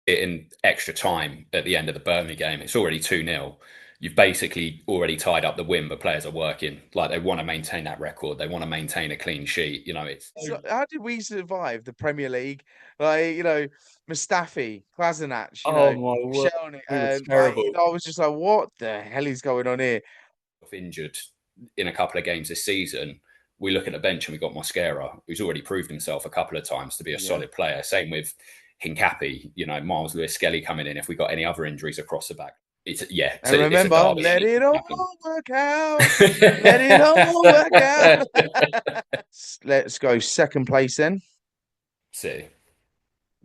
it in extra time at the end of the Burnley game. It's already 2-0. You've basically already tied up the win, but players are working. Like they want to maintain that record. They want to maintain a clean sheet. It's So how did we survive the Premier League? Like, Mustafi, Kolasinac, oh my word, Shelny, we were like, terrible. I was just like, what the hell is going on here? Injured in a couple of games this season. We look at the bench and we got Mosquera, who's already proved himself a couple of times to be a Yeah. solid player. Same with Hincapi, Miles Lewis Skelly coming in. If we got any other injuries across the back, And it's a remember, derby. let it Anything all can happen. work out. Let it all work out. Let's go second place then. See,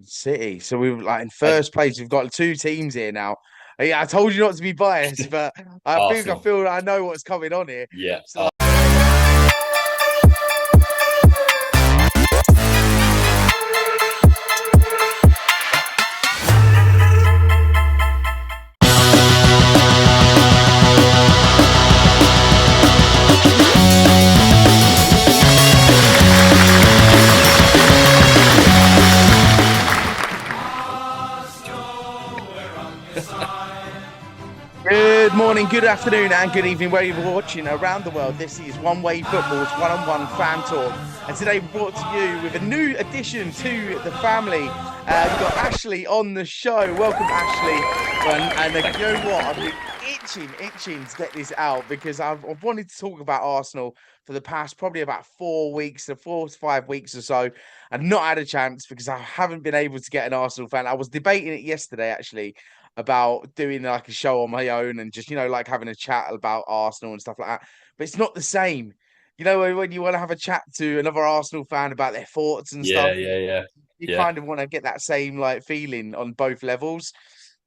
City. So we were like in I, first place. We've got two teams here now. Yeah, I told you not to be biased, but I Arsenal. feel I know what's coming on here. Yeah. So good morning, good afternoon, and good evening, where you're watching around the world. This is One Way Football's one-on-one fan talk, and today we're brought to you with a new addition to the family. We've got Ashley on the show. Welcome, Ashley. And you know what? I've been itching to get this out because I've wanted to talk about Arsenal for the past probably about 4 weeks, 4 to 5 weeks or so. I've not had a chance because I haven't been able to get an Arsenal fan. I was debating it yesterday, actually, about doing like a show on my own and just, like having a chat about Arsenal and stuff like that. But it's not the same. When you want to have a chat to another Arsenal fan about their thoughts and Yeah, stuff, yeah, yeah. you Yeah, kind of want to get that same like feeling on both levels.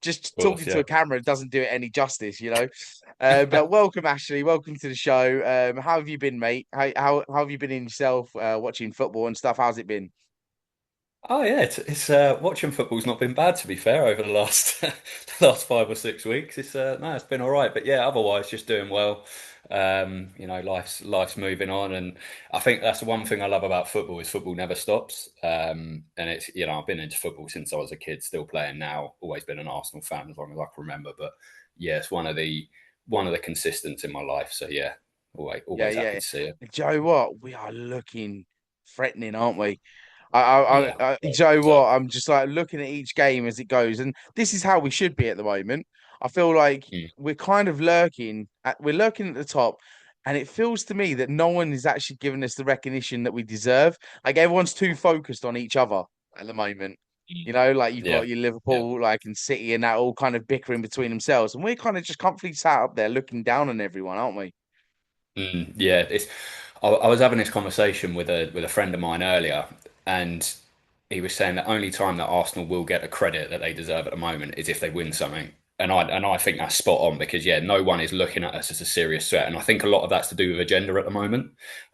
Just of course, talking to yeah. a camera doesn't do it any justice. But welcome, Ashley. Welcome to the show. How have you been, mate? How have you been in yourself watching football and stuff? How's it been? Oh yeah, it's watching football's not been bad to be fair over the last the last 5 or 6 weeks. It's no, it's been all right. But yeah, otherwise just doing well. Life's moving on, and I think that's the one thing I love about football is football never stops. And it's I've been into football since I was a kid, still playing now. Always been an Arsenal fan as long as I can remember. But yeah, it's one of the consistents in my life. So yeah, always Yeah, always happy yeah. to see it. Joe, what? We are looking threatening, aren't we? Yeah, Joe, what? I'm just like looking at each game as it goes, and this is how we should be at the moment. I feel like Mm. we're kind of we're lurking at the top, and it feels to me that no one is actually giving us the recognition that we deserve. Like everyone's too focused on each other at the moment. Like you've Yeah, got your yeah. Liverpool, like and City, and that all kind of bickering between themselves, and we're kind of just comfortably sat up there looking down on everyone, aren't we? Yeah, I was having this conversation with a friend of mine earlier, and he was saying the only time that Arsenal will get the credit that they deserve at the moment is if they win something. And I think that's spot on because yeah, no one is looking at us as a serious threat, and I think a lot of that's to do with agenda at the moment,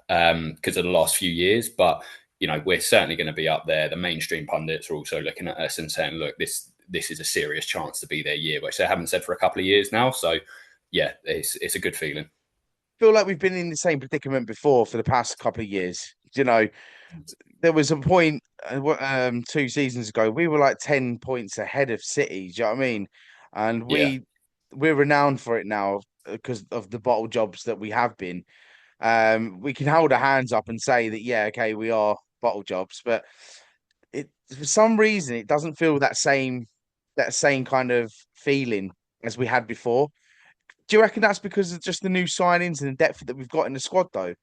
because of the last few years. But we're certainly going to be up there. The mainstream pundits are also looking at us and saying, look, this is a serious chance to be their year, which they haven't said for a couple of years now. So yeah, it's a good feeling. Feel like we've been in the same predicament before for the past couple of years. There was a point 2 seasons ago we were like 10 points ahead of City. Do you know what I mean? And Yeah. we're renowned for it now because of the bottle jobs that we have been. We can hold our hands up and say that yeah, okay, we are bottle jobs, but it for some reason it doesn't feel that same kind of feeling as we had before. Do you reckon that's because of just the new signings and the depth that we've got in the squad, though?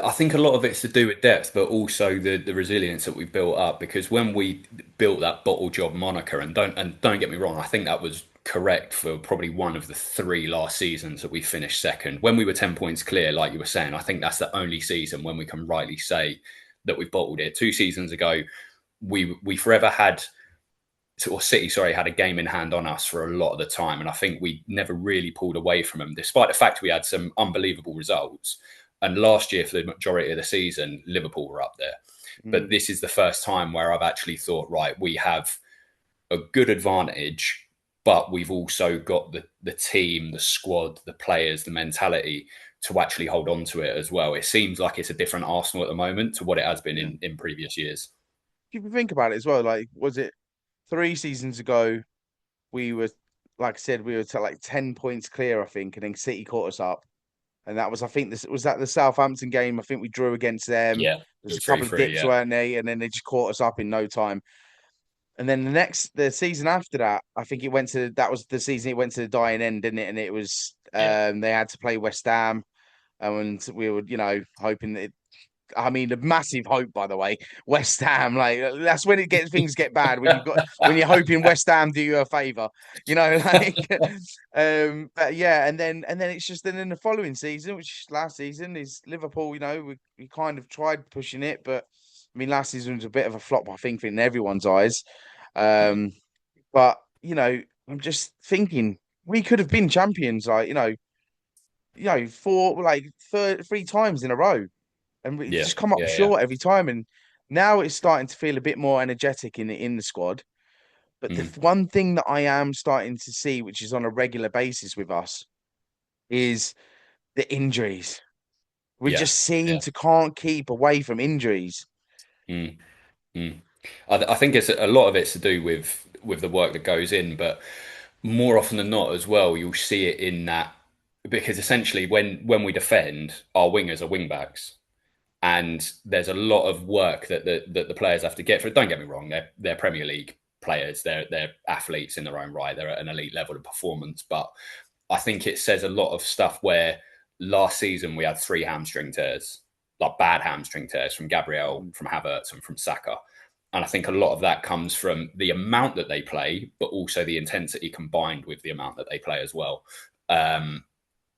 I think a lot of it's to do with depth, but also the resilience that we've built up. Because when we built that bottle job moniker, and don't get me wrong, I think that was correct for probably one of the three last seasons that we finished second. When we were 10 points clear, like you were saying, I think that's the only season when we can rightly say that we've bottled it. 2 seasons ago, we forever had or City, sorry, had a game in hand on us for a lot of the time. And I think we never really pulled away from them, despite the fact we had some unbelievable results. And last year, for the majority of the season, Liverpool were up there. But Mm. this is the first time where I've actually thought, right, we have a good advantage, but we've also got the team, the squad, the players, the mentality to actually hold on to it as well. It seems like it's a different Arsenal at the moment to what it has been Yeah. in previous years. If you think about it as well, like, was it 3 seasons ago, we were, like I said, we were to like 10 points clear, I think, and then City caught us up. And that was, I think, this was that the Southampton game. I think we drew against them. Yeah, There's you're a couple of 3-3. dips, Yeah, weren't they? And then they just caught us up in no time. And then the season after that, I think that was the season it went to the dying end, didn't it? And it was yeah, they had to play West Ham, and we were, hoping that I mean, a massive hope, by the way. West Ham, like that's when things get bad when you're hoping West Ham do you a favour, like. But yeah, and then it's just then in the following season, which last season is Liverpool. We kind of tried pushing it, but I mean, last season was a bit of a flop, I think, in everyone's eyes. Um, but I'm just thinking we could have been champions, like four, like 3 times in a row and we yeah, just come up yeah, yeah. short every time. And now it's starting to feel a bit more energetic in the squad. But the Mm, one thing that I am starting to see, which is on a regular basis with us, is the injuries. We yeah, just seem yeah. to can't keep away from injuries. Mm, mm. I think it's a lot of it's to do with the work that goes in, but more often than not as well, you'll see it in that because essentially when we defend, our wingers are wing backs. And there's a lot of work that the players have to get for. Don't get me wrong, they're Premier League players, they're athletes in their own right, they're at an elite level of performance. But I think it says a lot of stuff where last season we had 3 hamstring tears, like bad hamstring tears from Gabriel, Mm. from Havertz, and from Saka. And I think a lot of that comes from the amount that they play, but also the intensity combined with the amount that they play as well. Um,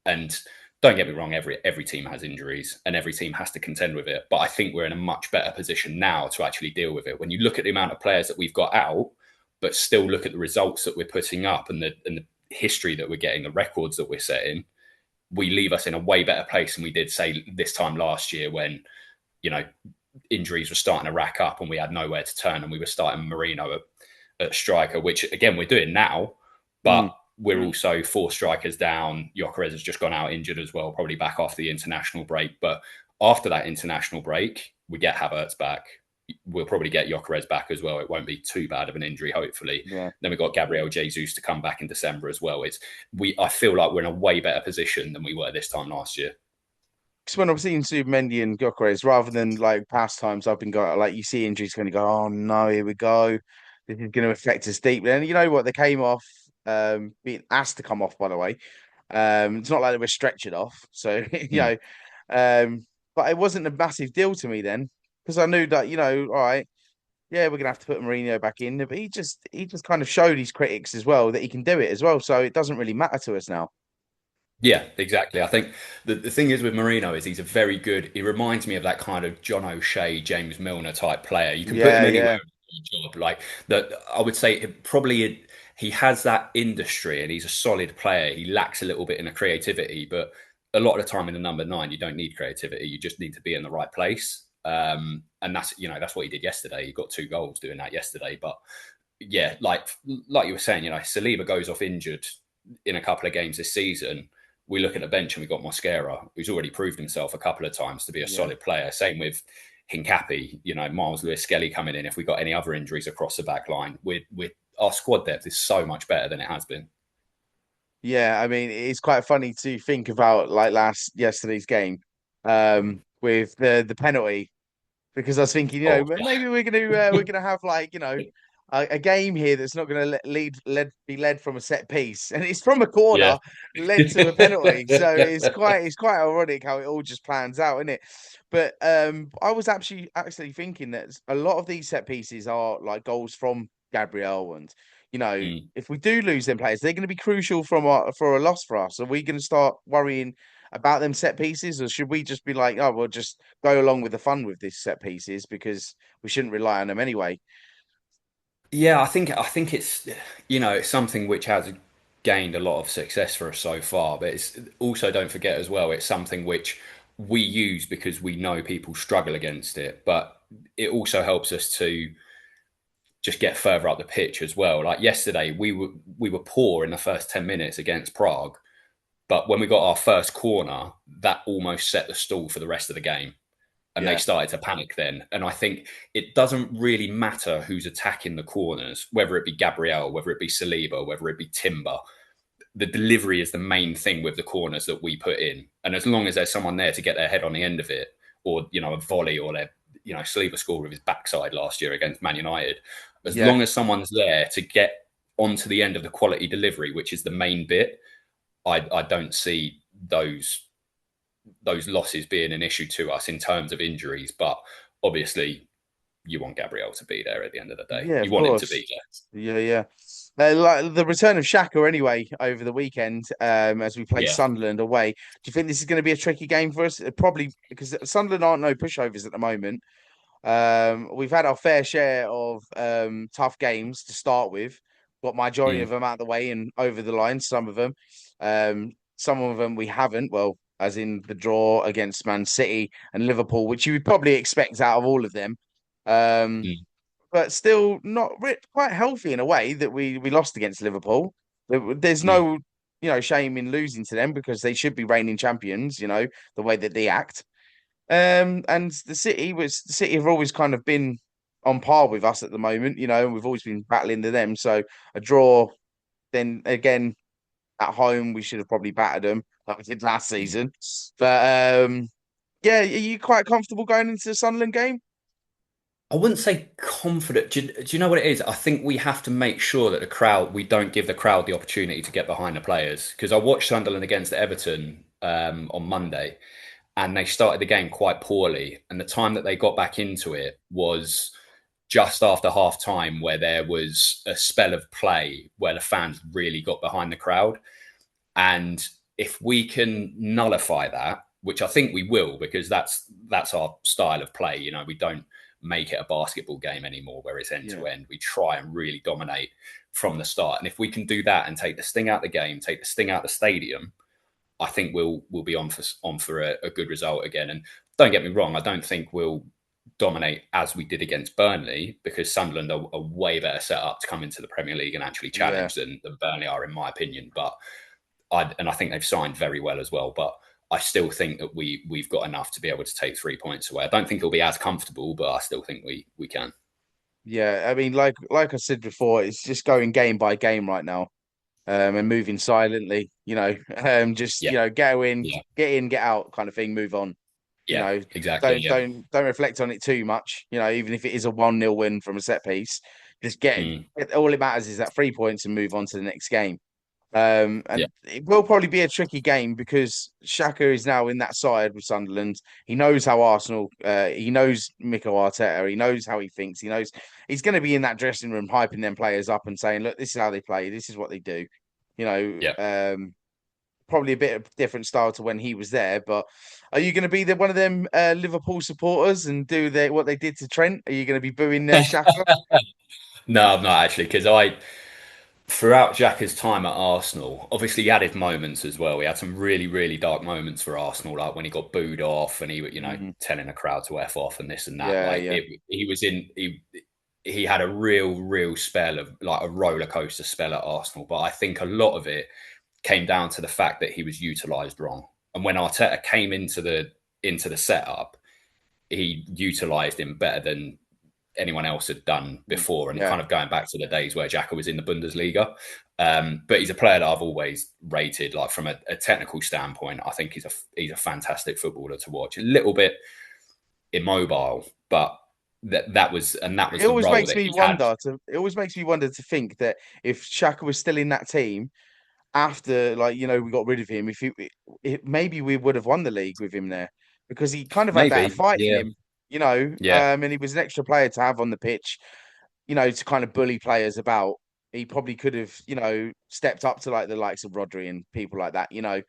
and don't get me wrong, every team has injuries and every team has to contend with it. But I think we're in a much better position now to actually deal with it. When you look at the amount of players that we've got out, but still look at the results that we're putting up and the history that we're getting, the records that we're setting, we leave us in a way better place than we did, say, this time last year when, you know, injuries were starting to rack up and we had nowhere to turn and we were starting Marino at striker, which again we're doing now, but Mm. we're also 4 strikers down. Gyökeres has just gone out injured as well, probably back off the international break. But after that international break, we get Havertz back. We'll probably get Gyökeres back as well. It won't be too bad of an injury, hopefully. Yeah. Then we've got Gabriel Jesus to come back in December as well. I feel like we're in a way better position than we were this time last year. Because when I've seen Submendi and Gyökeres, rather than like past times, I've been going like you see injuries going to go, oh no, here we go. This is going to affect us deeply. And you know what? They came off, being asked to come off, by the way. It's not like they were stretchered off. So, Mm. but it wasn't a massive deal to me then because I knew that, all right, yeah, we're gonna have to put Mourinho back in. But he just kind of showed his critics as well that he can do it as well. So it doesn't really matter to us now. Yeah, exactly. I think the thing is with Marino is he's a very good. He reminds me of that kind of John O'Shea, James Milner type player. You can put him Yeah, anywhere yeah, with a job. Like that, I would say he has that industry and he's a solid player. He lacks a little bit in the creativity, but a lot of the time in the number 9, you don't need creativity. You just need to be in the right place. And that's what he did yesterday. He got 2 goals doing that yesterday. But yeah, like you were saying, Saliba goes off injured in a couple of games this season. We look at the bench and we've got Mosquera, who's already proved himself a couple of times to be a yeah. solid player. Same with Hincapi, Miles Lewis Skelly coming in. If we got any other injuries across the back line, our squad depth is so much better than it has been. Yeah, I mean, it's quite funny to think about like yesterday's game, with the penalty because I was thinking, Oh, maybe we're gonna have like a game here that's not gonna be led from a set piece, and it's from a yeah. corner led to a penalty. So it's quite ironic how it all just plans out, isn't it? But I was actually thinking that a lot of these set pieces are like goals from Gabriel, and Mm. if we do lose them players, they're going to be crucial for a loss for us. Are we going to start worrying about them set pieces, or should we just be like, oh, we'll just go along with the fun with these set pieces because we shouldn't rely on them anyway? Yeah, I think it's something which has gained a lot of success for us so far, but it's also, don't forget as well, it's something which we use because we know people struggle against it, but it also helps us to just get further up the pitch as well. Like yesterday, we were poor in the first 10 minutes against Prague, but when we got our first corner, that almost set the stall for the rest of the game. and they Yeah. started to panic then. And I think it doesn't really matter who's attacking the corners, whether it be Gabriel, whether it be Saliba, whether it be Timber. The delivery is the main thing with the corners that we put in. And as long as there's someone there to get their head on the end of it, or a volley, or their Saliba scored with his backside last year against Man United. As Yeah. long as someone's there to get onto the end of the quality delivery, which is the main bit, I don't see those losses being an issue to us in terms of injuries. But obviously, you want Gabriel to be there at the end of the day. Yeah, You of want him to course. be there. Yeah, yeah. Like the return of Shaka anyway over the weekend, as we play Yeah. Sunderland away. Do you think this is going to be a tricky game for us? Probably because Sunderland aren't no pushovers at the moment. We've had our fair share of tough games to start with. Got majority of Mm, them out the way and over the line. Some of them we haven't. Well, as in the draw against Man City and Liverpool, which you would probably expect out of all of them. Um, mm, but still not quite healthy in a way that we lost against Liverpool. There's mm, no shame in losing to them because they should be reigning champions. The way that they act. And the City have always kind of been on par with us at the moment. And we've always been battling to them. So a draw, then again at home, we should have probably battered them like we did last mm. season. But yeah, are you quite comfortable going into the Sunderland game? I wouldn't say confident. Do you know what it is? I think we have to make sure that we don't give the crowd the opportunity to get behind the players. Because I watched Sunderland against Everton on Monday, and they started the game quite poorly. And the time that they got back into it was just after half time, where there was a spell of play where the fans really got behind the crowd. And if we can nullify that, which I think we will, because that's our style of play. We don't make it a basketball game anymore where it's end Yeah, to end. We try and really dominate from the start. And if we can do that and take the sting out of the game, take the sting out of the stadium, I think we'll be on for a good result again. And don't get me wrong, I don't think we'll dominate as we did against Burnley, because Sunderland are a way better set up to come into the Premier League and actually yeah, challenge than Burnley are, in my opinion. But I think they've signed very well as well. But I still think that we've got enough to be able to take 3 points away. I don't think it'll be as comfortable, but I still think we can. yeah. I mean, like I said before, it's just going game by game right now. And moving silently, just Yeah, go yeah, in, get out, kind of thing. Move on. You yeah, know, exactly. don't Yeah, don't don't reflect on it too much. Even if it is a 1-0 win from a set piece, just mm, all it matters is that 3 points and move on to the next game. yeah, And it will probably be a tricky game because Xhaka is now in that side with Sunderland. He knows how Arsenal, he knows Mikel Arteta, he knows how he thinks, he knows he's going to be in that dressing room hyping them players up and saying, look, this is how they play, this is what they do. You know, yeah. um, Probably a bit of different style to when he was there. But are you going to be one of them Liverpool supporters and do what they did to Trent? Are you going to be booing Xhaka? No, I'm not actually, because throughout Xhaka's time at Arsenal, obviously he had his moments as well. He had some really, really dark moments for Arsenal, like when he got booed off and he Mhm. telling the crowd to F off and this and that. Yeah, Like yeah, he had a real, real spell of like a roller coaster spell at Arsenal. But I think a lot of it came down to the fact that he was utilised wrong. And when Arteta came into the setup, he utilised him better than anyone else had done before, and yeah. kind of going back to the days where Xhaka was in the Bundesliga. But he's a player that I've always rated, like from a technical standpoint. I think he's a fantastic footballer to watch. A little bit immobile, but that was It the always role makes that me he had. wonder to. It always makes me wonder to think that if Xhaka was still in that team after, we got rid of him, maybe we would have won the league with him there because he kind of had that Maybe, fight in yeah, him, yeah, and he was an extra player to have on the pitch, to kind of bully players about. He probably could have, stepped up to like the likes of Rodri and people like that, yeah,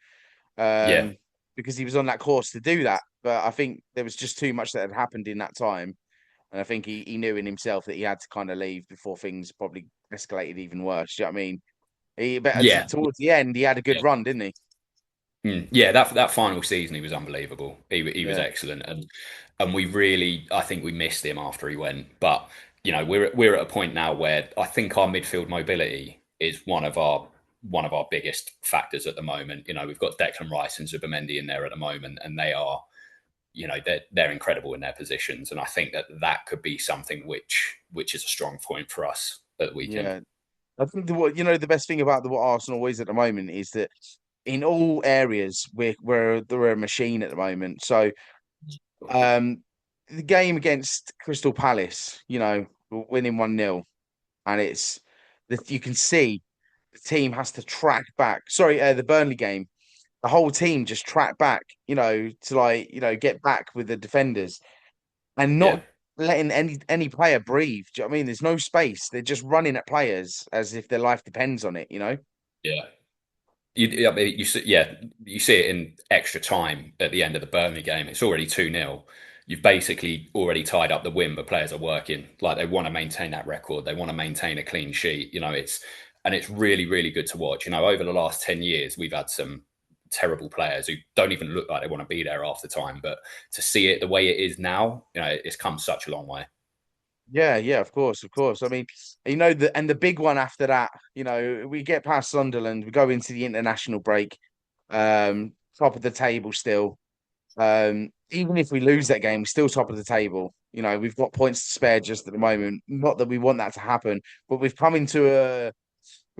um, because he was on that course to do that. But I think there was just too much that had happened in that time. And I think he knew in himself that he had to kind of leave before things probably escalated even worse. Do you know what I mean? yeah, Towards the end, he had a good yeah. run, didn't he? Yeah, that final season he was unbelievable. He was Yeah. excellent, and we really, I think we missed him after he went. But we're at a point now where I think our midfield mobility is one of our biggest factors at the moment. We've got Declan Rice and Zubimendi in there at the moment, and they are they're incredible in their positions, and I think that could be something which is a strong point for us at the weekend. Yeah, I think the best thing about the what Arsenal is at the moment is that in all areas we're a machine at the moment. So um, the game against Crystal Palace, we're winning 1-0, and it's that you can see the team has to track back. Sorry, the Burnley game, the whole team just track back, to get back with the defenders and Yeah, not letting any player breathe. Do you know what I mean? There's no space. They're just running at players as if their life depends on it. yeah. I mean, you see it in extra time at the end of the Burnley game. It's already 2-0. You've basically already tied up the win, but players are working. Like, they want to maintain that record. They want to maintain a clean sheet. It's really, really good to watch. Over the last 10 years, we've had some terrible players who don't even look like they want to be there half the time. But to see it the way it is now, it's come such a long way. Yeah, yeah, of course, of course. I mean, the big one after that, we get past Sunderland, we go into the international break, top of the table still. Even if we lose that game, we're still top of the table. We've got points to spare just at the moment. Not that we want that to happen, but we're coming to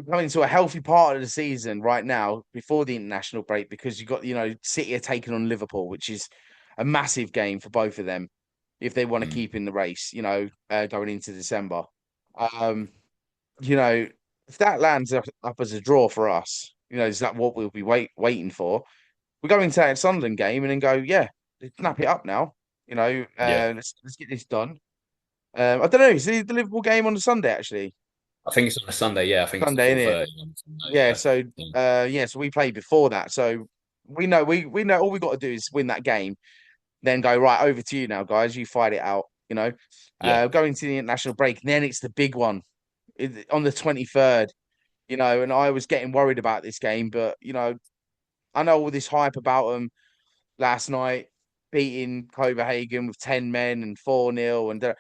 a healthy part of the season right now before the international break because you got City are taking on Liverpool, which is a massive game for both of them if they want to Mm. keep in the race. Going into December. Um, you know, if that lands up as a draw for us, is that what we'll be waiting for? We're going to that Sunderland game and then go, yeah, let's snap it up now. Yeah. Let's get this done. I don't know. Is the Liverpool game on the Sunday actually? I think it's on a Sunday. Yeah, I think it's at Sunday, innit? 4:30 on Sunday. Yeah, Yeah. so Yeah. so we played before that. So we know all we got to do is win that game, then go right over to you now, guys. You fight it out, Yeah. going to the international break, then it's the big one on the 23rd, and I was getting worried about this game, but I know all this hype about them last night, beating Copenhagen with 10 men and 4-0 and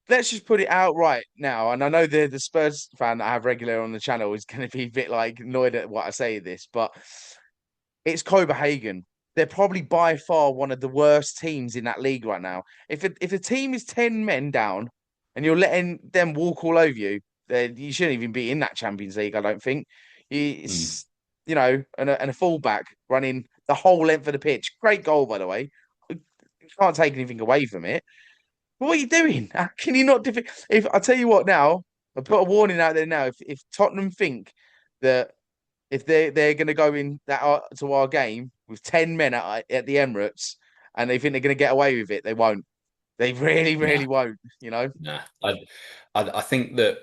let's just put it out right now. And I know the Spurs fan that I have regular on the channel is going to be a bit like annoyed at what I say this, but it's Copenhagen. They're probably by far one of the worst teams in that league right now. If a team is 10 men down and you're letting them walk all over you, then you shouldn't even be in that Champions League, I don't think. Mm. It's, and a fullback running the whole length of the pitch. Great goal, by the way. You can't take anything away from it. What are you doing? How can you not defend? If I tell you what now, I put a warning out there now. If Tottenham think that if they're going to go in to our game with 10 men at the Emirates and they think they're going to get away with it, they won't. They really, Nah, really won't. nah. I think that,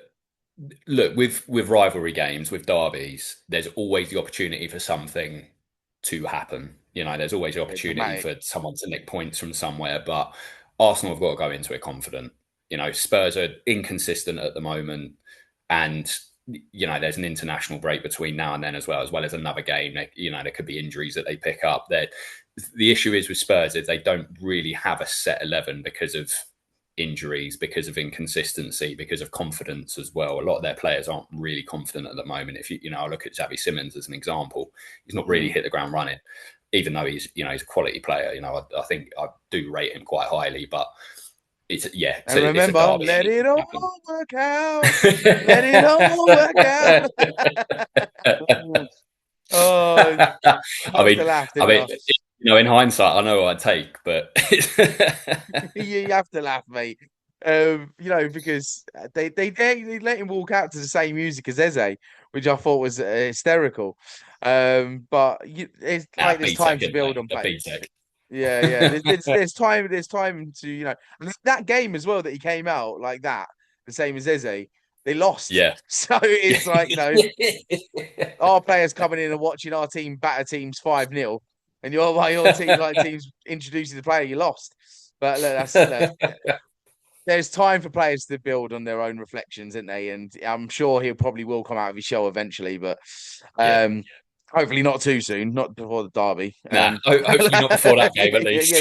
look, with rivalry games, with derbies, there's always the opportunity for something to happen. There's always the Yeah, opportunity dramatic. for someone to nick points from somewhere. But Arsenal have got to go into it confident. Spurs are inconsistent at the moment, and there's an international break between now and then as well as another game. There could be injuries that they pick up. The issue is with Spurs is they don't really have a set 11 because of injuries, because of inconsistency, because of confidence as well. A lot of their players aren't really confident at the moment. If I look at Xavi Simons as an example, he's not really Mm. hit the ground running, even though he's a quality player. I think I do rate him quite highly, but And it's a remember, derby. let it all Anything work out. Let it all work out. can happen. Oh, you I have to mean, laugh, I didn't mean, you? in hindsight, I know what I'd take, but You have to laugh, mate. Because they let him walk out to the same music as Eze, which I thought was hysterical. But it's like there's time BTEC, to isn't build they? on A players. BTEC. Yeah, yeah. There's time to and that game as well that he came out like that, the same as Eze. They lost, Yeah. so it's like our players coming in and watching our team batter teams 5-0, and your team like teams introducing the player you lost. But look, there's time for players to build on their own reflections, isn't they? And I'm sure he'll probably will come out of his shell eventually, but Yeah. um, hopefully not too soon, not before the derby. Nah, hopefully not before that game at Yeah, yeah, least.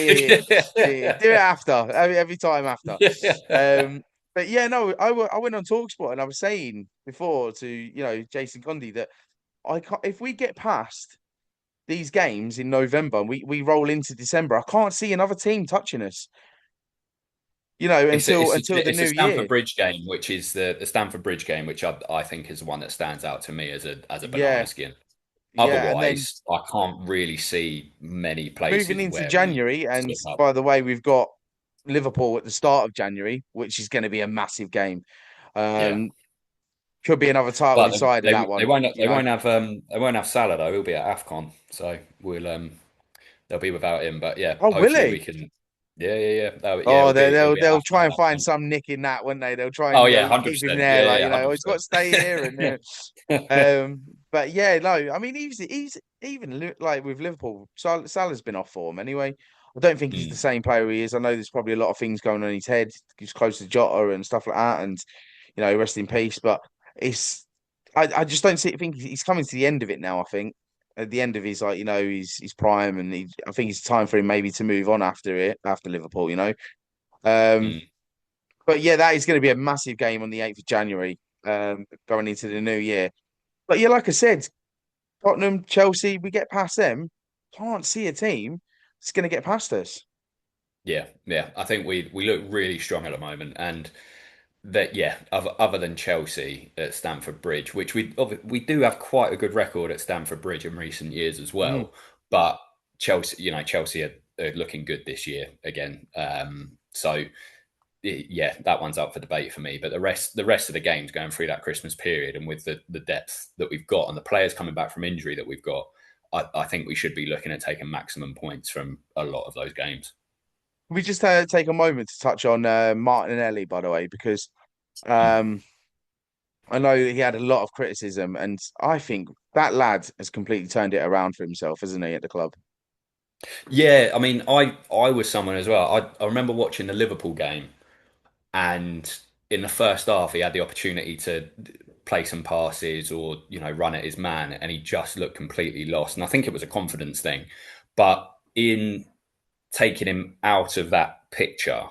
yeah, yeah, yeah. Do it after every time after. Yeah. But yeah, no, I went on Talksport and I was saying before to Jason Condy that I can't, if we get past these games in November and we roll into December, I can't see another team touching us, It's a, until it's the it's a new year. Stamford Bridge game, which is the Stamford Bridge game, which I think is the one that stands out to me as a banana Yeah, skin. yeah. And then Otherwise, I can't really see many moving places into where we January, and slip up. by the way, we've got Liverpool at the start of January, which is going to be a massive game. Yeah, Um, could be another title but decider, they that they one, won't you know. they won't have Salah though. He'll be at AFCON, so they'll be without him. But yeah, Oh, will hopefully he? we can. Yeah, yeah, yeah. Yeah, Oh, it'll be at they'll AFCON try and that find time. some nick in that, won't they? They'll try Oh and yeah, hundred keep him percent. there, Yeah, like, yeah, hundred oh, he's got to stay here, and percent. but yeah, no, I mean, he's even like with Liverpool, Salah's been off form anyway. I don't think he's the Mm, same player he is. I know there's probably a lot of things going on in his head. He's close to Jota and stuff like that, and rest in peace. But it's I just don't think he's coming to the end of it now. I think at the end of his, like, his prime, and I think it's time for him maybe to move on after Liverpool. Um, mm. but yeah, that is going to be a massive game on the 8th of January, going into the new year. But yeah, like I said, Tottenham, Chelsea, we get past them. Can't see a team that's going to get past us. Yeah, yeah. I think we look really strong at the moment, and that yeah. Other than Chelsea at Stamford Bridge, which we do have quite a good record at Stamford Bridge in recent years as Mm. well. But Chelsea, Chelsea are looking good this year again. So yeah, that one's up for debate for me. But the rest of the games going through that Christmas period, and with the depth that we've got and the players coming back from injury that we've got, I think we should be looking at taking maximum points from a lot of those games. We just take a moment to touch on Martinelli, by the way, because Mm. um, I know he had a lot of criticism, and I think that lad has completely turned it around for himself, hasn't he, at the club? Yeah, I mean, I was someone as well. I remember watching the Liverpool game, and in the first half, he had the opportunity to play some passes or run at his man, and he just looked completely lost. And I think it was a confidence thing, but in taking him out of that picture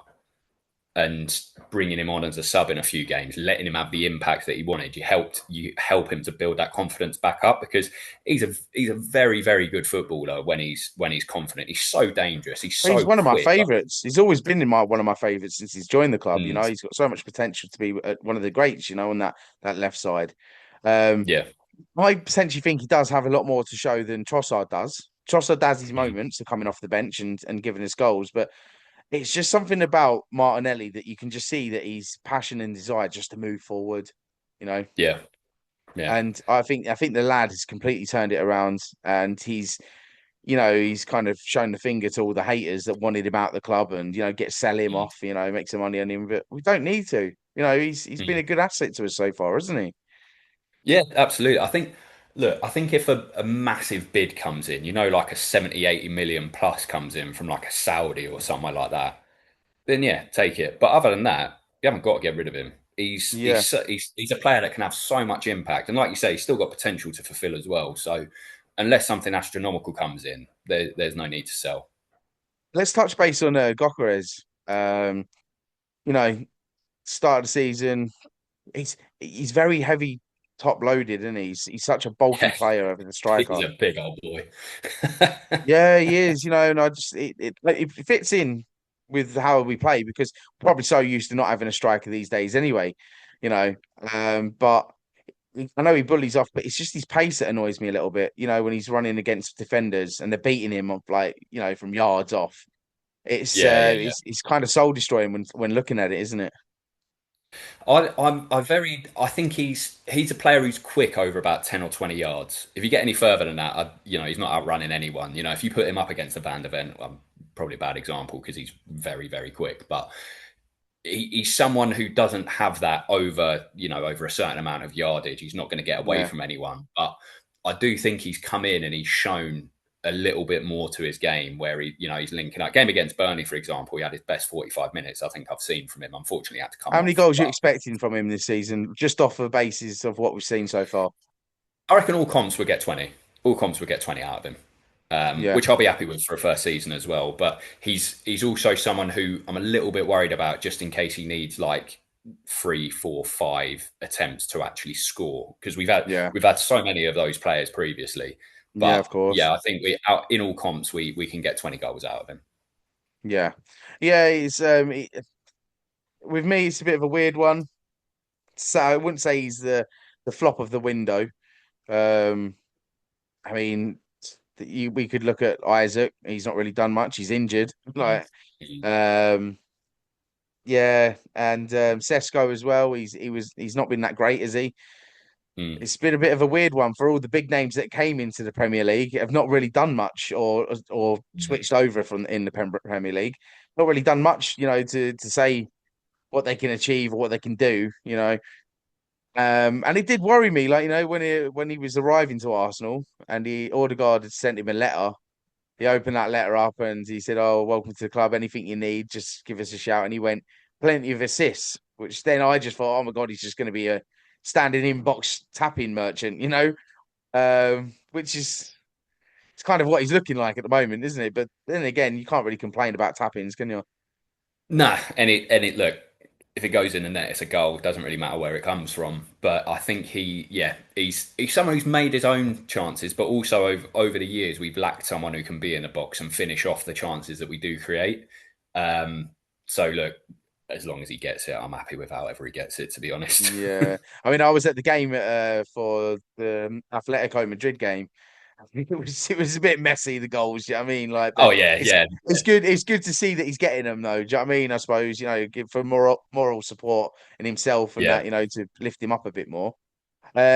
and bringing him on as a sub in a few games, letting him have the impact that he wanted, you help him to build that confidence back up, because he's a very very good footballer when he's confident. He's so dangerous. He's He's so one of my quick. favourites. He's always been one of my favourites since he's joined the club. Mm, He's got so much potential to be one of the greats. On that left side. Um, yeah. I potentially think he does have a lot more to show than Trossard does. Trossard has his Mm, moments of coming off the bench and giving us goals, but it's just something about Martinelli that you can just see that he's passion and desire just to move forward, you know. yeah. Yeah. And I think the lad has completely turned it around, and he's kind of shown the finger to all the haters that wanted him out of the club, and sell him Mm, off, make some money on him, but we don't need to. He's been mm. a good asset to us so far, hasn't he? Yeah, absolutely. I think if a massive bid comes in, like a 70, 80 million plus comes in from like a Saudi or somewhere like that, then yeah, take it. But other than that, you haven't got to get rid of him. He's Yeah. he's he's a player that can have so much impact, and like you say, he's still got potential to fulfill as well. So unless something astronomical comes in, there's no need to sell. Let's touch base on Gyökeres. You know, start of the season, he's very heavy top loaded, and he's such a bulky Yeah, player over the he's striker. a big old boy. Yeah, he is. And I just it fits in with how we play because we're probably so used to not having a striker these days anyway. You know, but I know he bullies off, but it's just his pace that annoys me a little bit. When he's running against defenders and they're beating him up like from yards off. It's Yeah, uh, yeah, yeah. it's it's kind of soul destroying when looking at it, isn't it? I think he's a player who's quick over about 10 or 20 yards. If you get any further than that, he's not outrunning anyone. If you put him up against a Van der Ven, well, probably a bad example because he's very, very quick, but he's someone who doesn't have that over a certain amount of yardage. He's not going to get away Yeah. from anyone. But I do think he's come in and he's shown a little bit more to his game where he's linking up. Game against Burnley, for example, he had his best 45 minutes I think I've seen from him. Unfortunately, he had to come How many off. goals are you But expecting from him this season, just off the basis of what we've seen so far? I reckon all comps would get 20. All comps would get 20 out of him. Yeah. Which I'll be happy with for a first season as well. But he's also someone who I'm a little bit worried about just in case he needs like 3, 4, 5 attempts to actually score because we've had Yeah. we've had so many of those players previously. Yeah, of But course. yeah, I think we out in all comps we can get 20 goals out of him. Yeah, yeah. With me, it's a bit of a weird one. So I wouldn't say he's the flop of the window. Um, I mean, we could look at Isaac. He's not really done much. He's injured. Mm. Like, um, yeah, and Sesko as well. He's not been that great, has he? Mm. It's been a bit of a weird one for all the big names that came into the Premier League. Have not really done much, or Mm. switched over from in the Premier League. Not really done much, to say what they can achieve or what they can do. And it did worry me, like when he was arriving to Arsenal, and he Odegaard had sent him a letter. He opened that letter up and he said, "Oh, welcome to the club. Anything you need, just give us a shout." And he went plenty of assists, which then I just thought, "Oh my God, he's just going to be a standing inbox tapping merchant," which is it's kind of what he's looking like at the moment, isn't it? But then again, you can't really complain about tappings, can you? Nah, and it look, if it goes in the net, it's a goal. It doesn't really matter where it comes from. But I think he's someone who's made his own chances, but also over the years we've lacked someone who can be in the box and finish off the chances that we do create. Um, so look, as long as he gets it, I'm happy with however he gets it. To be honest. Yeah, I mean, I was at the game for the Atletico Madrid game. It was a bit messy, the goals. You know what I mean? Like Oh yeah, it's yeah, it's good. It's good to see that he's getting them though. Do you know what I mean? I suppose give for moral support in himself and yeah. that to lift him up a bit more.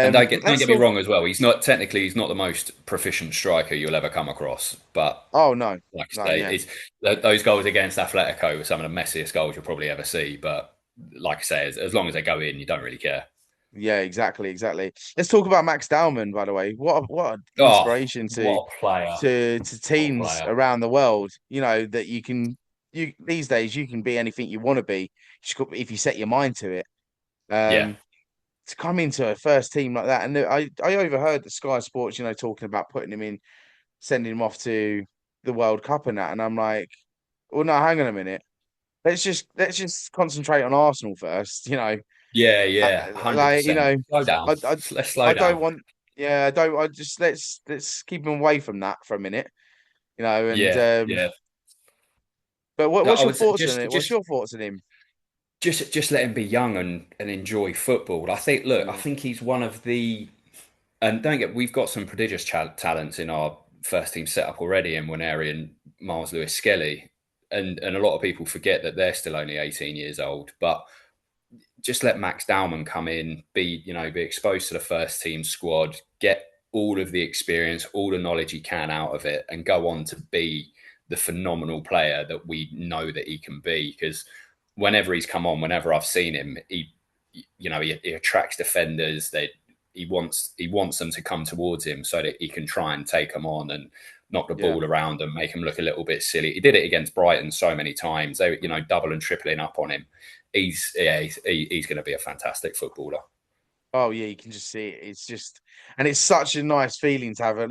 And don't Let's get me talk. wrong as well. He's not the most proficient striker you'll ever come across, but Oh no, like I no, say, yeah, those goals against Atletico were some of the messiest goals you'll probably ever see. But like I say, as long as they go in, you don't really care. yeah, exactly, exactly. Let's talk about Max Dowman, by the way. What an Oh, inspiration to what a player! to What a teams player! around the world. That you these days you can be anything you want to be if you set your mind to it. Yeah, Um, to come into a first team like that, and I overheard the Sky Sports, talking about putting him in, sending him off to the World Cup and that, and I'm like, well, no, hang on a minute. Let's just concentrate on Arsenal first. yeah, Uh, yeah, like 100%. Slow down. I, I, Let's slow I don't down. want. Yeah, I don't. I just let's keep him away from that for a minute. And Yeah, yeah. but No, what's I your would say thoughts on it? What's your thoughts on him? just let him be young and enjoy football. I Mm, think he's one of the and don't get we've got some prodigious talents in our first team setup already in Waneri and Miles Lewis Skelly, and a lot of people forget that they're still only 18 years old. But just let Max Dowman come in, be exposed to the first team squad, get all of the experience, all the knowledge he can out of it, and go on to be the phenomenal player that we know that he can be. Because whenever he's come on, whenever I've seen him, he attracts defenders. He wants them to come towards him so that he can try and take them on and knock the yeah. ball around and make him look a little bit silly. He did it against Brighton so many times. They double and tripling up on him. He's going to be a fantastic footballer. Oh yeah, you can just see it. It's just, and it's such a nice feeling to have.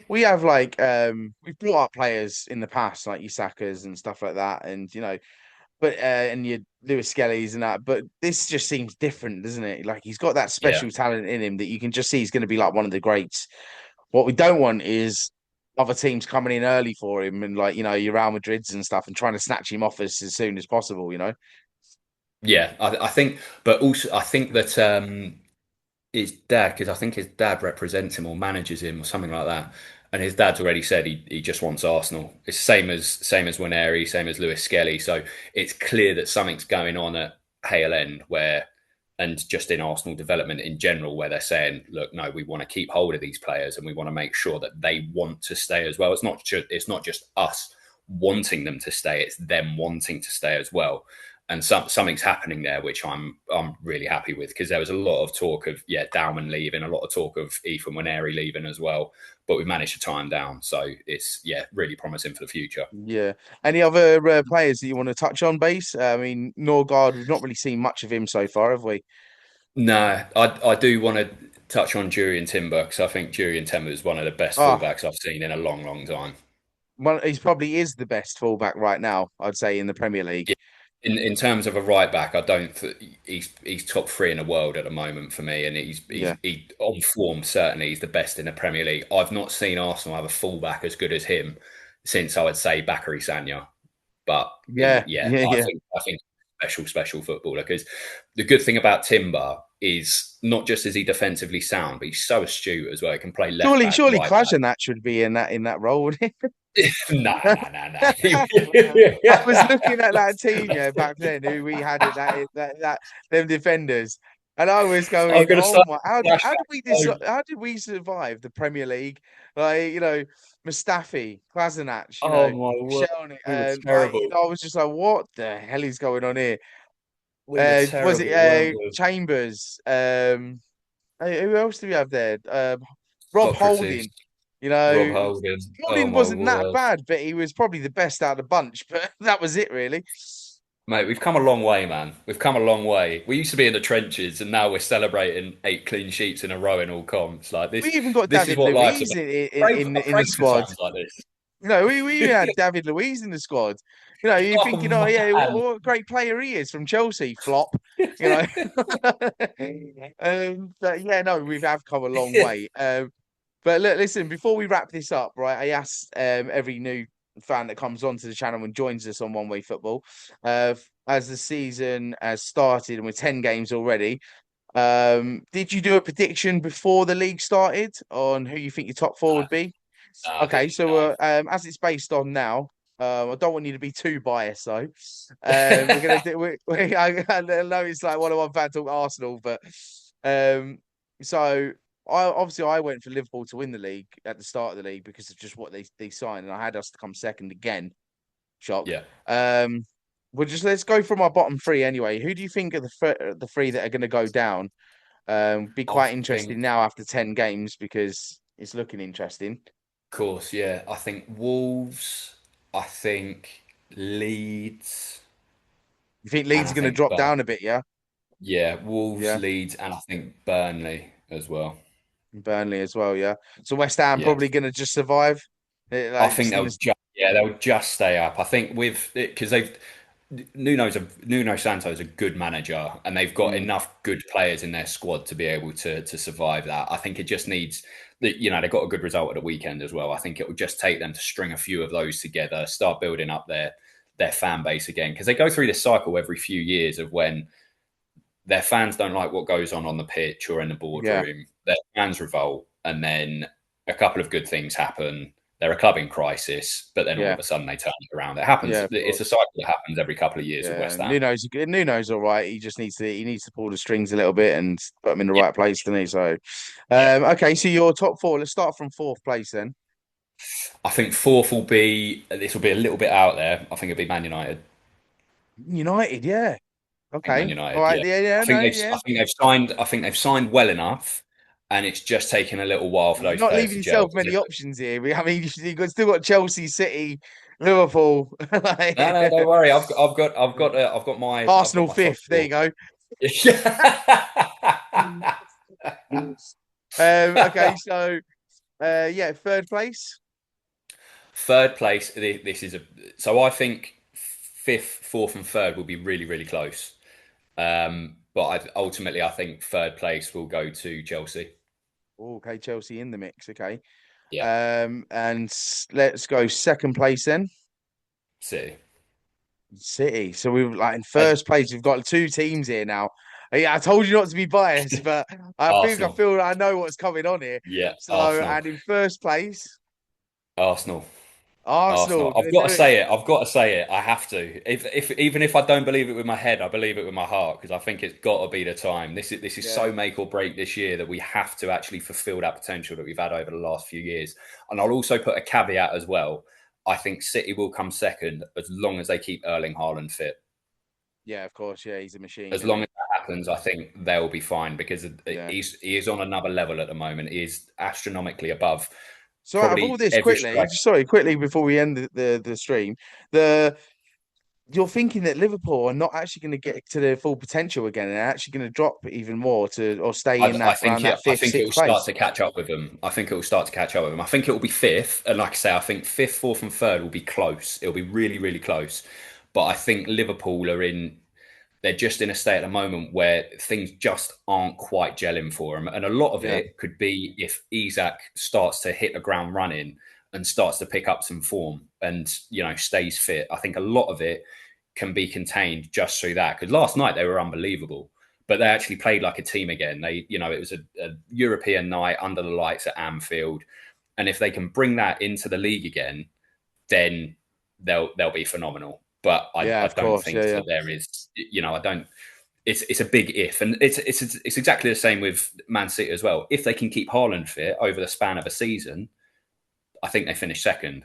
We have like we've brought up players in the past like your Sakas and stuff like that, and and your Lewis Skelly's and that. But this just seems different, doesn't it? Like he's got that Yeah, special talent in him that you can just see he's going to be like one of the greats. What we don't want is other teams coming in early for him and like your Real Madrids and stuff and trying to snatch him off us as soon as possible. yeah. I think, but also I think that his dad, because I think his dad represents him or manages him or something like that. And his dad's already said he just wants Arsenal. It's same as Waneri, same as Lewis Skelly. So it's clear that something's going on at Hale End and just in Arsenal development in general, where they're saying, look, no, we want to keep hold of these players and we want to make sure that they want to stay as well. It's not just us wanting them to stay; it's them wanting to stay as well. And something's happening there, which I'm really happy with because there was a lot of talk of Dowman leaving, a lot of talk of Ethan Waneri leaving as well, but we've managed to tie him down. So it's really promising for the future. Yeah. Any other players that you want to touch on, base? I mean, Norgard, we've not really seen much of him so far, have we? No, I do want to touch on Jurien Timber because I think Jurien Timber is one of the best Ah, fullbacks I've seen in a long, long time. well, he's probably is the best fullback right now, I'd say, in the Premier League. in terms of a right back, I don't. He's top three in the world at the moment for me, and Yeah, he on form certainly he's the best in the Premier League. I've not seen Arsenal have a fullback as good as him since I would say Bakary Sagna. But yeah, yeah, yeah, yeah. I think special footballer because the good thing about Timber is not just is he defensively sound, but he's so astute as well. He can play left Surely, back, surely, right back. Kolasinac should be in that role, wouldn't Nah, he? nah, nah, nah. I was looking at that team, yeah, back then, who we had at that them defenders, and I was I'm going, gonna "Oh start my! flashback. How did we survive the Premier League? Like, Mustafi, Kolasinac, Oh my word, Shelny, we were I terrible. was just like, what the hell is going on here? We were Was it terrible, weren't we? Chambers? Who else do we have there? Rob Socrates, Holding. Rob Holding. Oh Holding my wasn't that word, bad, but he was probably the best out of the bunch. But that was it, really. mate, we've come a long way, man. We've come a long way. We used to be in the trenches, and now we're celebrating 8 clean sheets in a row in all comps. Like We this, even got this is David what life's Luiz about. I in pray the for squad. times like this. We even had David Luiz in the squad. You're Oh thinking, oh yeah, man. what a great player he is from Chelsea. Flop, you know. But yeah, no, we have come a long way. But look, listen, before we wrap this up, right, I asked every new fan that comes onto the channel and joins us on One Way Football, as the season has started and we're 10 games already. Did you do a prediction before the league started on who you think your top four No, would be? no, I Okay, didn't. so No. as it's based on now, I don't want you to be too biased though. We're gonna do. I know it's like one of one fan talk Arsenal, but um, so I went for Liverpool to win the league at the start of the league because of just what they signed, and I had us to come second again. Shock. Yeah, Um, let's go from our bottom three anyway. Who do you think are the three that are going to go down? Be I quite interesting think. now after 10 games because it's looking interesting. Of course, yeah. I think Wolves. I think Leeds, You think and Leeds I are going to think drop down a bit, yeah? Yeah, Wolves, Yeah, Leeds, and I think Burnley as well. and Burnley as well, yeah. So West Ham Yeah, probably going to just survive, I like think just in this. they'll just stay up. I think with because they've Nuno Santo's a good manager, and they've got Mm, enough good players in their squad to be able to survive that. I think it just needs they got a good result at the weekend as well. I think it will just take them to string a few of those together, start building up their fan base again because they go through this cycle every few years of when their fans don't like what goes on the pitch or in the yeah, boardroom. Their fans revolt, and then a couple of good things happen. They're a club in crisis, but then all yeah, of a sudden they turn it around. It happens. yeah, of It's a course. cycle that happens every couple of years with Yeah, West Ham. Nuno's all right. He needs to pull the strings a little bit and put him in the Yeah, right place, doesn't he? So, yeah. okay, so your top four. Let's start from fourth place then. I think fourth will be. This will be a little bit out there. I think it'll be Man United. United, yeah. I think Man Okay, all United. right, Yeah, yeah, yeah, no, I yeah. think they've signed. I think they've signed well enough, and it's just taken a little while for You're those not players leaving to gel. yourself many options here. I mean, you've still got Chelsea, City, Liverpool, No, like, no, don't worry. I've got Arsenal my top fifth. There you four. go. Yeah. Okay, so yeah, third place. Third place. This is a. So I think fifth, fourth, and third will be really, really close. Ultimately, I think third place will go to Chelsea. Okay, Chelsea in the mix. Okay, Yeah, and let's go second place then. City. City. So we've like in Uh, first place. We've got two teams here now. Yeah, I told you not to be biased, but I Arsenal. feel I know what's coming on here. Yeah, So Arsenal. and in first place, Arsenal. Arsenal. Arsenal. I've got to say it. I've got to say it. I have to. If even if I don't believe it with my head, I believe it with my heart because I think it's got to be the time. This is Yeah, so make or break this year that we have to actually fulfil that potential that we've had over the last few years. And I'll also put a caveat as well. I think City will come second as long as they keep Erling Haaland fit. yeah, of course. Yeah, he's a machine, As isn't long he? as that happens, I think they'll be fine because Yeah. he is on another level at the moment. He is astronomically above So out of all probably this, every quickly, striker. just sorry, quickly before we end the stream, the you're thinking that Liverpool are not actually going to get to their full potential again, and are actually going to drop even more to or stay in I that around think that I fifth, think it will sixth start place. to catch up with them. I think it will start to catch up with them. I think it will be fifth, and like I say, I think fifth, fourth, and third will be close. It'll be really, really close. But I think Liverpool they're just in a state at the moment where things just aren't quite gelling for them. And a lot of Yeah, it could be if Isak starts to hit the ground running and starts to pick up some form and, stays fit. I think a lot of it can be contained just through that. Because last night they were unbelievable, but they actually played like a team again. It was a European night under the lights at Anfield. And if they can bring that into the league again, then they'll be phenomenal. But yeah, I of don't course, yeah, think yeah, that there is, I don't. It's a big if, and it's exactly the same with Man City as well. If they can keep Haaland fit over the span of a season, I think they finish second.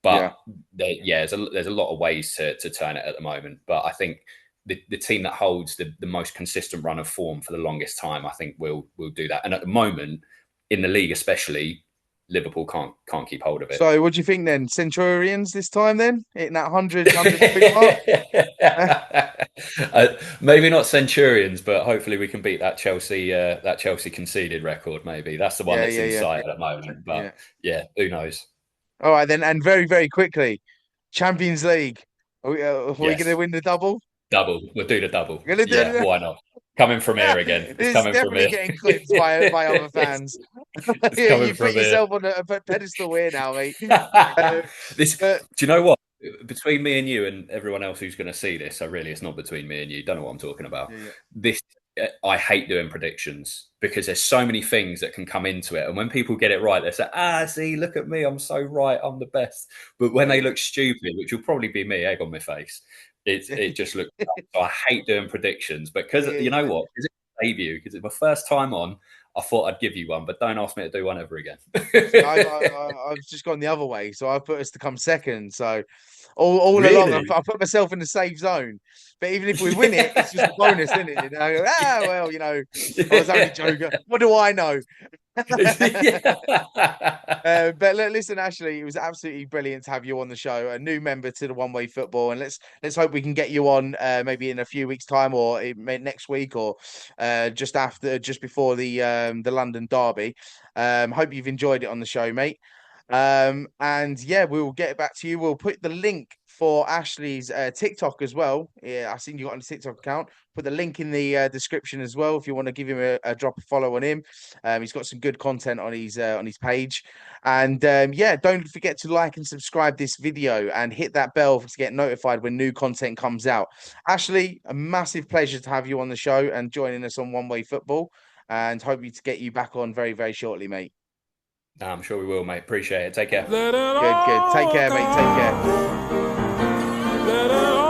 But yeah. there's a lot of ways to turn it at the moment. But I think the team that holds the most consistent run of form for the longest time, I think will do that. And at the moment, in the league especially, Liverpool can't keep hold of it. So, what do you think then? Centurions this time then, hitting that 100 point mark? Maybe not Centurions, but hopefully we can beat that Chelsea conceded record. Maybe that's the one Yeah, that's yeah, in yeah, sight at the moment. yeah. But yeah, who knows? All right then, and very, very quickly, Champions League. Are we going to Yes, win the double? double. We'll do the double. We're going to Yeah, do why not? Coming from here again. it. It's This is coming from definitely here. getting clipped by other fans. It's Yeah, coming you put from here. yourself on a pedestal here now, mate. This, But do you know what? Between me and you and everyone else who's going to see this, it's not between me and you. Don't know what I'm talking about. yeah, yeah, This, I hate doing predictions because there's so many things that can come into it. And when people get it right, they say, see, look at me. I'm so right. I'm the best. But when yeah, they yeah. look stupid, which will probably be me, egg on my face, it just looks, so I hate doing predictions because Yeah, you know yeah. what? Because it's a debut, because it's my first time on, I thought I'd give you one, but don't ask me to do one ever again. See, I've just gone the other way, so I put us to come second. So all along, Really? I put myself in the safe zone. But even if we win it, it's just a bonus, isn't it? Well, I was only joking. What do I know? But look, listen, Ashley, it was absolutely brilliant to have you on the show, a new member to the One Way Football, and let's hope we can get you on maybe in a few weeks' time, or next week, or just before the London derby. Hope you've enjoyed it on the show, mate. And yeah, we will get back to you. We'll put the link for Ashley's TikTok as well. Yeah, I've seen you got on the TikTok account. Put the link in the description as well if you want to give him a drop a follow on him. He's got some good content on his page. And yeah, don't forget to like and subscribe this video and hit that bell to get notified when new content comes out. Ashley, a massive pleasure to have you on the show and joining us on One Way Football. And hope to get you back on very, very shortly, mate. I'm sure we will, mate. Appreciate it. Take care. Good, good. Take care, mate. Take care. Let it